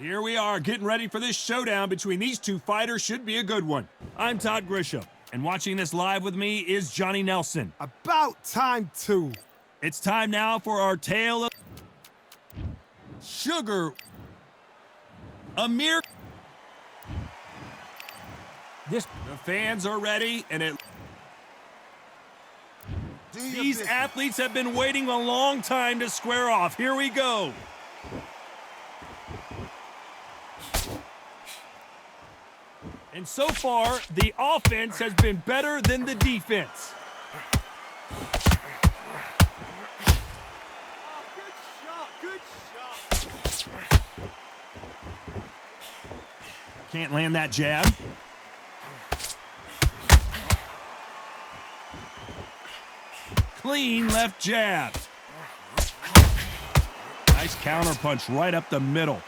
Here we are, getting ready for this showdown between these two fighters. Should be a good one. I'm Todd Grisham, and watching this live with me is Johnny Nelson. About time, too. It's time now for our tale of Sugar Amir. The fans are ready, and these athletes have been waiting a long time to square off. Here we go. And so far, the offense has been better than the defense. Good shot. Can't land that jab. Clean left jab. Nice counter punch right up the middle.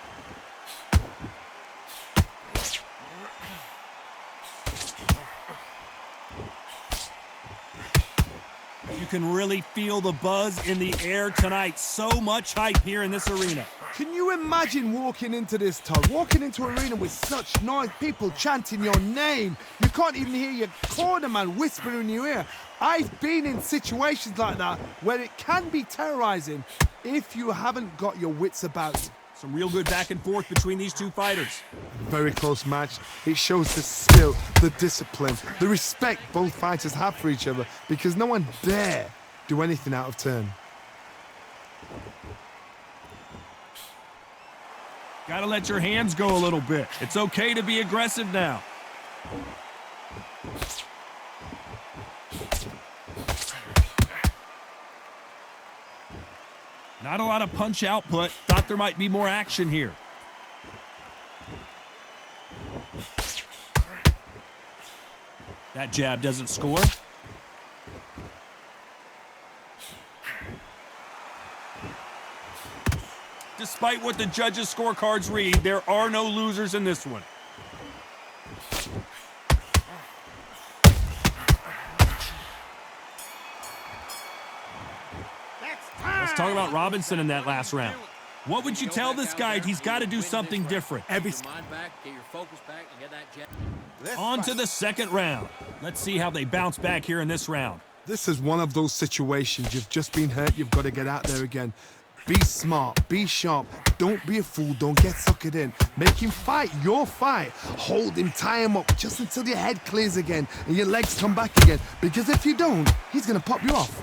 You can really feel the buzz in the air tonight. So much hype here in this arena. Can you imagine walking into this, Todd? Walking into an arena with such noise, people chanting your name. You can't even hear your corner man whispering in your ear. I've been in situations like that where it can be terrorizing if you haven't got your wits about you. Some real good back and forth between these two fighters. Very close match. It shows the skill, the discipline, the respect both fighters have for each other, because no one dare do anything out of turn. Gotta let your hands go a little bit. It's okay to be aggressive now. Not a lot of punch output. Thought there might be more action here. That jab doesn't score. Despite what the judges' scorecards read, there are no losers in this one. Let's talk about Robinson in that last round. What would you tell this guy? He's got to do something different. On to the second round. Let's see how they bounce back here in this round. This is one of those situations. You've just been hurt. You've got to get out there again. Be smart. Be sharp. Don't be a fool. Don't get suckered in. Make him fight your fight. Hold him. Tie him up just until your head clears again and your legs come back again. Because if you don't, he's going to pop you off.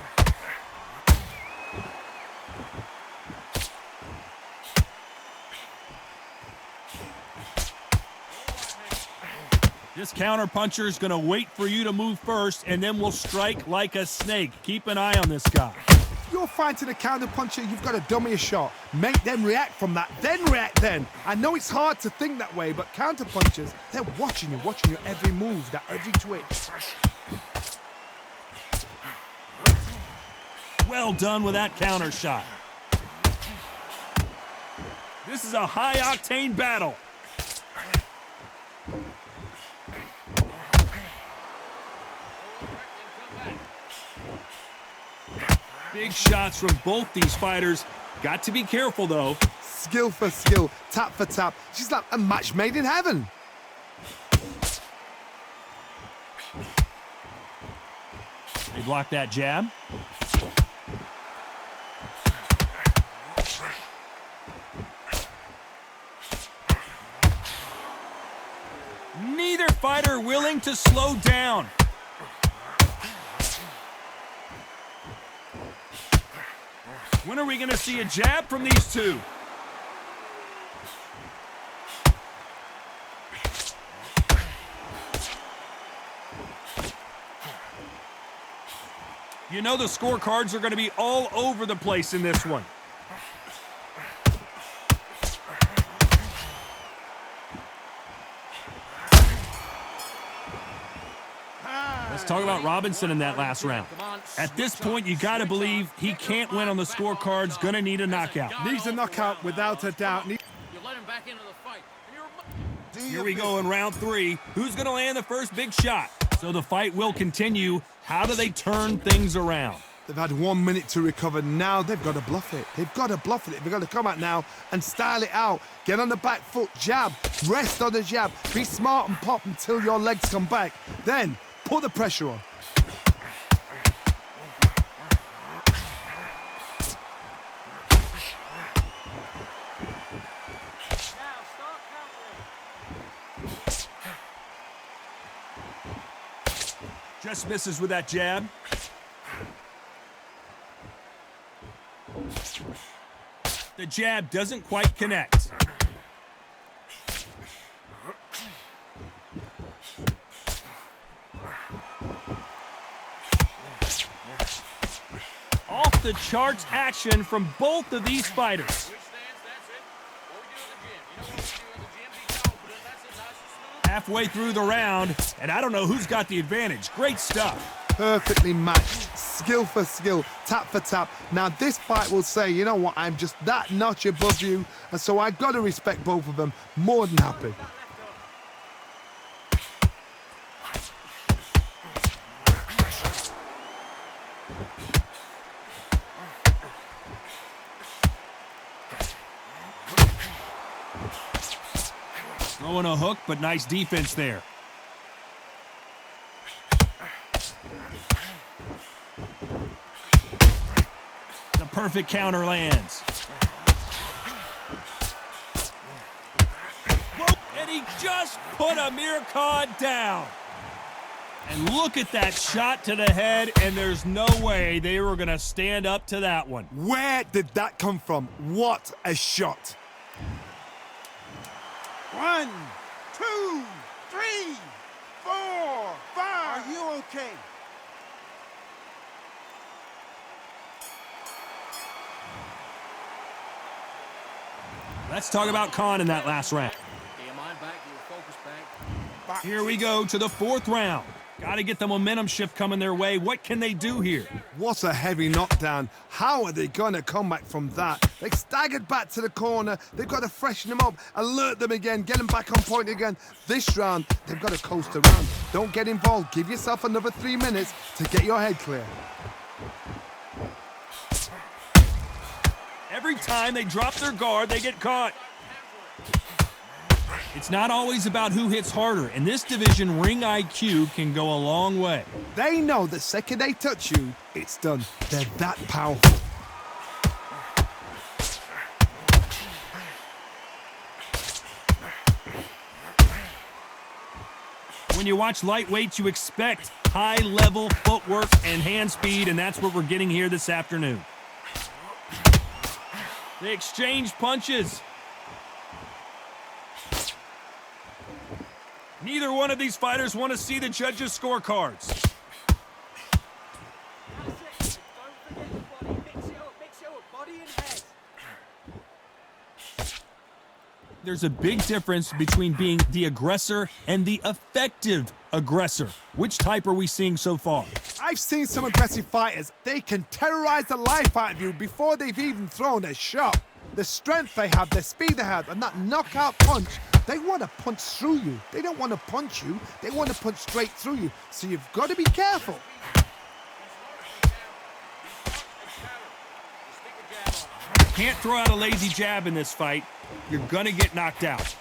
This counter-puncher is going to wait for you to move first, and then will strike like a snake. Keep an eye on this guy. If you're fighting a counter-puncher, you've got to dummy a shot. Make them react from that, then react then. I know it's hard to think that way, but counter-punchers, they're watching your every move, that every twitch. Well done with that counter shot. This is a high-octane battle. Big shots from both these fighters. Got to be careful, though. Skill for skill, tap for tap. She's like a match made in heaven. They block that jab. Neither fighter willing to slow down. When are we going to see a jab from these two? You know the scorecards are going to be all over the place in this one. Let's talk about Robinson in that last round. At this point, you got to believe he can't win on the scorecards. Going to need a knockout. Needs a knockout without a doubt. Here we go in round three. Who's going to land the first big shot? So the fight will continue. How do they turn things around? They've had 1 minute to recover. Now they've got to bluff it. They've got to bluff it. They've got to come out now and style it out. Get on the back foot, jab, rest on the jab. Be smart and pop until your legs come back. Then put the pressure on. Just misses with that jab. The jab doesn't quite connect. Off the charts action from both of these fighters. Halfway through the round, and I don't know who's got the advantage. Great stuff. Perfectly matched, skill for skill, tap for tap. Now this fight will say, you know what, I'm just that notch above you, and so I've got to respect both of them. More than happy. Throwing a hook, but nice defense there. The perfect counter lands. And he just put Amir Khan down. And look at that shot to the head, and there's no way they were going to stand up to that one. Where did that come from? What a shot. 1, 2, 3, 4, 5. Are you okay? Let's talk about Khan in that last round. Here we go to the 4th round. Got to get the momentum shift coming their way. What can they do here? What a heavy knockdown. How are they going to come back from that? They staggered back to the corner. They've got to freshen them up, alert them again, get them back on point again. This round, they've got to coast around. Don't get involved. Give yourself another 3 minutes to get your head clear. Every time they drop their guard, they get caught. It's not always about who hits harder. In this division, ring IQ can go a long way. They know the second they touch you, it's done. They're that powerful. When you watch lightweights, you expect high-level footwork and hand speed, and that's what we're getting here this afternoon. They exchange punches. Neither one of these fighters want to see the judges' scorecards. There's a big difference between being the aggressor and the effective aggressor. Which type are we seeing so far? I've seen some aggressive fighters. They can terrorize the life out of you before they've even thrown a shot. The strength they have, the speed they have, and that knockout punch, they want to punch through you. They don't want to punch you. They want to punch straight through you. So you've got to be careful. Can't throw out a lazy jab in this fight. You're going to get knocked out.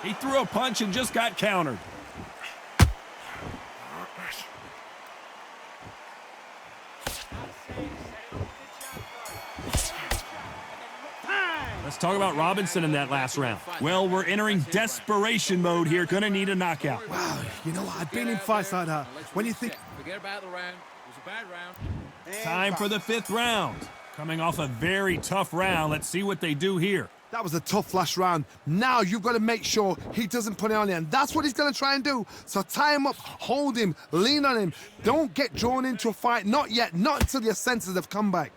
He threw a punch and just got countered. Let's talk about Robinson in that last round. Well, we're entering desperation mode here. Gonna need a knockout. Wow, you know what? I've been in fights like that. When you think... Forget about the round. It was a bad round. Time for the 5th round. Coming off a very tough round. Let's see what they do here. That was a tough last round. Now you've got to make sure he doesn't put it on you, and that's what he's going to try and do. So tie him up, hold him, lean on him. Don't get drawn into a fight. Not yet. Not until your senses have come back.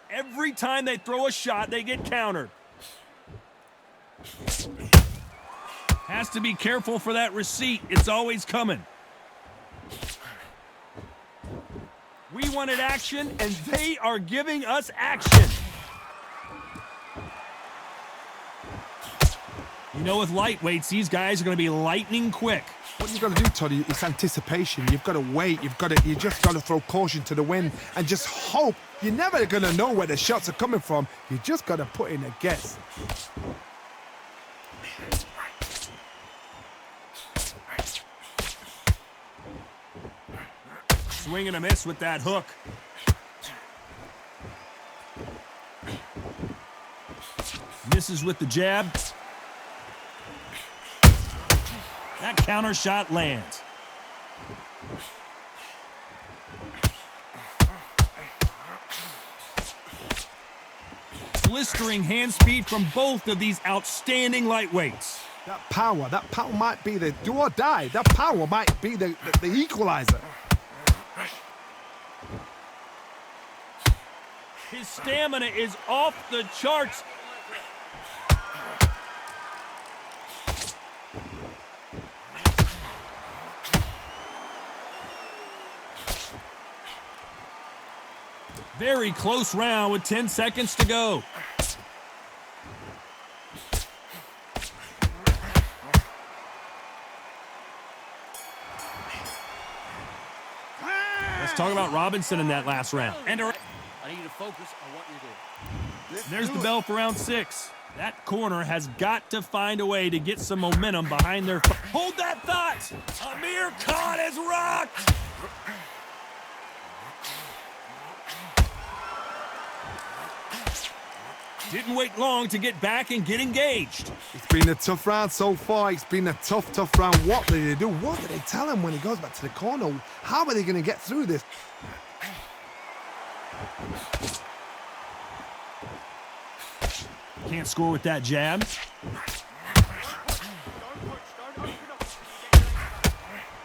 Every time they throw a shot, they get countered. Has to be careful for that receipt. It's always coming. We wanted action, and they are giving us action. You know, with lightweights, these guys are going to be lightning quick. What you've got to do, Toddy, is anticipation. You've got to wait. You just got to throw caution to the wind and just hope. You're never going to know where the shots are coming from. You just got to put in a guess. Swing and a miss with that hook. Misses with the jab. That counter shot lands. Blistering hand speed from both of these outstanding lightweights. That power might be the do or die. That power might be the equalizer. His stamina is off the charts. Very close round with 10 seconds to go. Let's talk about Robinson in that last round. And I need you to focus on what you're doing. there's the bell for round 6. That corner has got to find a way to get some momentum behind their... Hold that thought! Amir Khan is rocked! Didn't wait long to get back and get engaged. It's been a tough round so far. It's been a tough round. What do they do? What do they tell him when he goes back to the corner? How are they going to get through this? Can't score with that jab.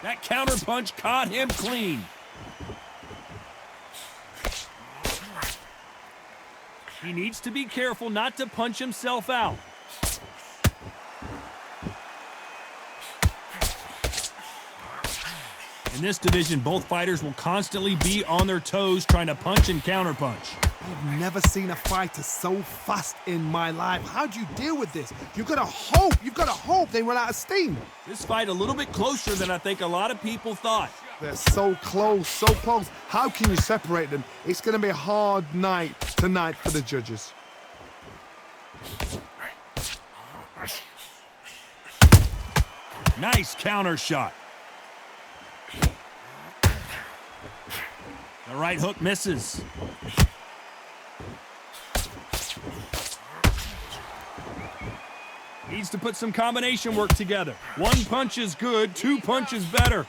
That counter punch caught him clean. He needs to be careful not to punch himself out. In this division, both fighters will constantly be on their toes trying to punch and counterpunch. I've never seen a fighter so fast in my life. How do you deal with this? You've got to hope they run out of steam. This fight a little bit closer than I think a lot of people thought. They're so close, so close. How can you separate them? It's going to be a hard night tonight for the judges. Nice counter shot. The right hook misses. Needs to put some combination work together. One punch is good, 2 punches better.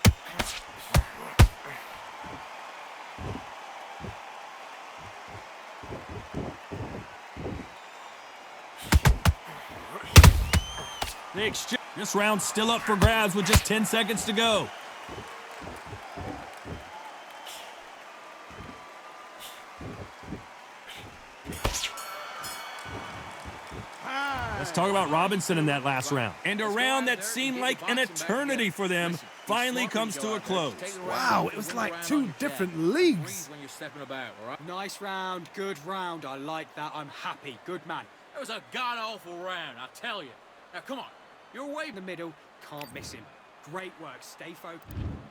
This round's still up for grabs with just 10 seconds to go. Let's talk about Robinson in that last round. And a round that seemed like an eternity for them finally comes to a close. Wow, it was like 2 different leagues. When you're stepping about, all right? Nice round, good round. I like that. I'm happy. Good man. It was a god-awful round, I tell you. Now, come on. You're way In the middle, can't miss him. Great work. Stay focused.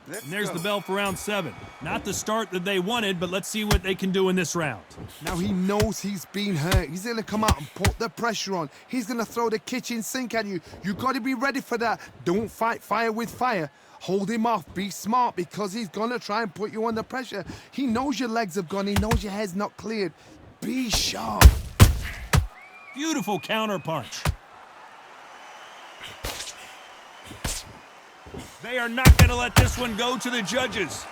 And there's the bell for round 7. Not the start that they wanted, but let's see what they can do in this round. Now he knows he's been hurt. He's going to come out and put the pressure on. He's going to throw the kitchen sink at you. You got to be ready for that. Don't fight fire with fire. Hold him off. Be smart because he's going to try and put you under pressure. He knows your legs have gone. He knows your head's not cleared. Be sharp. Beautiful counter punch. They are not going to let this one go to the judges.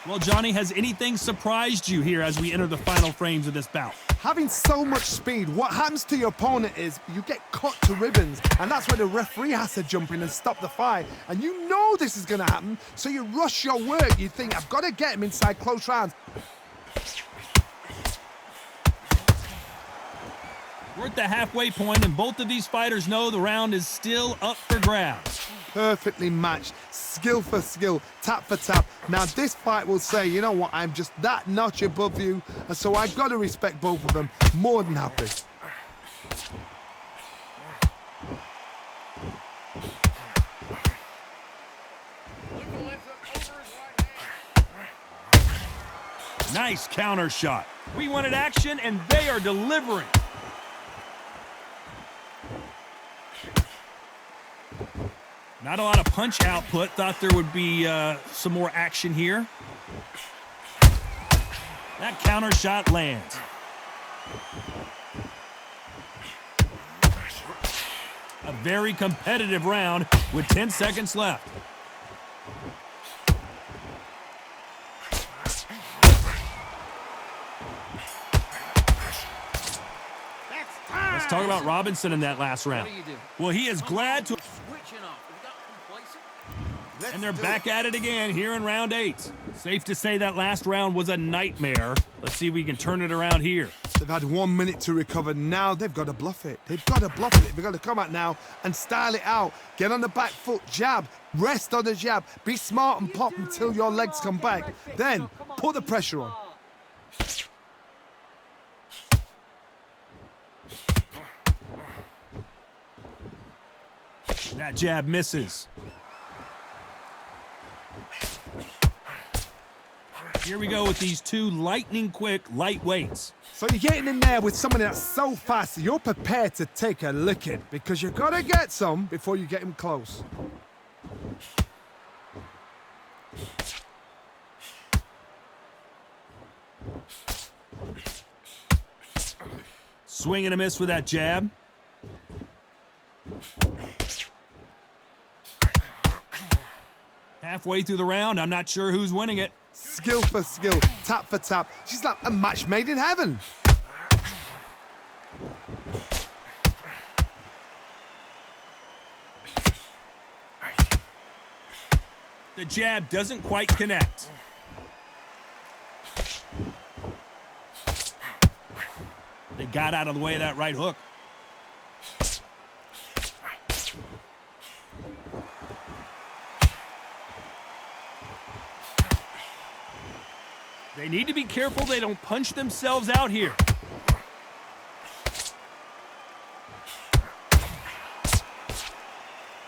Well, Johnny, has anything surprised you here as we enter the final frames of this bout? Having so much speed, what happens to your opponent is you get cut to ribbons, and that's where the referee has to jump in and stop the fight. And you know this is going to happen, so you rush your work. You think, I've got to get him inside close rounds. We're at the halfway point, and both of these fighters know the round is still up for grabs. Perfectly matched. skill for skill, tap for tap. Now this fight will say, you know what, I'm just that notch above you, and so I've got to respect both of them. More than happy. Nice counter shot. We wanted action, and they are delivering. Not a lot of punch output. Thought there would be some more action here. That counter shot lands. A very competitive round with 10 seconds left. Let's talk about Robinson in that last round. Well, he is glad to... Switching off. Have you got complacent? And they're back at it again here in round 8. Safe to say that last round was a nightmare. Let's see if we can turn it around here. They've had 1 minute to recover. Now they've got to bluff it. They've got to bluff it. They've got to come out now and style it out. Get on the back foot, jab, rest on the jab. Be smart and pop until your legs come back. Then put the pressure on. That jab misses. Here we go with these two lightning-quick lightweights. So you're getting in there with somebody that's so fast, you're prepared to take a licking because you've got to get some before you get him close. Swing and a miss with that jab. Halfway through the round, I'm not sure who's winning it. Skill for skill, tap for tap. She's like a match made in heaven. The jab doesn't quite connect. They got out of the way of that right hook. They need to be careful they don't punch themselves out here.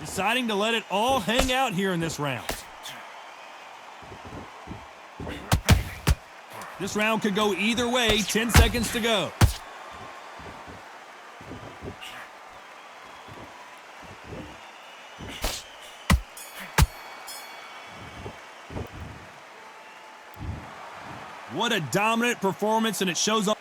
Deciding to let it all hang out here in this round. This round could go either way. 10 seconds to go. What a dominant performance, and it shows up.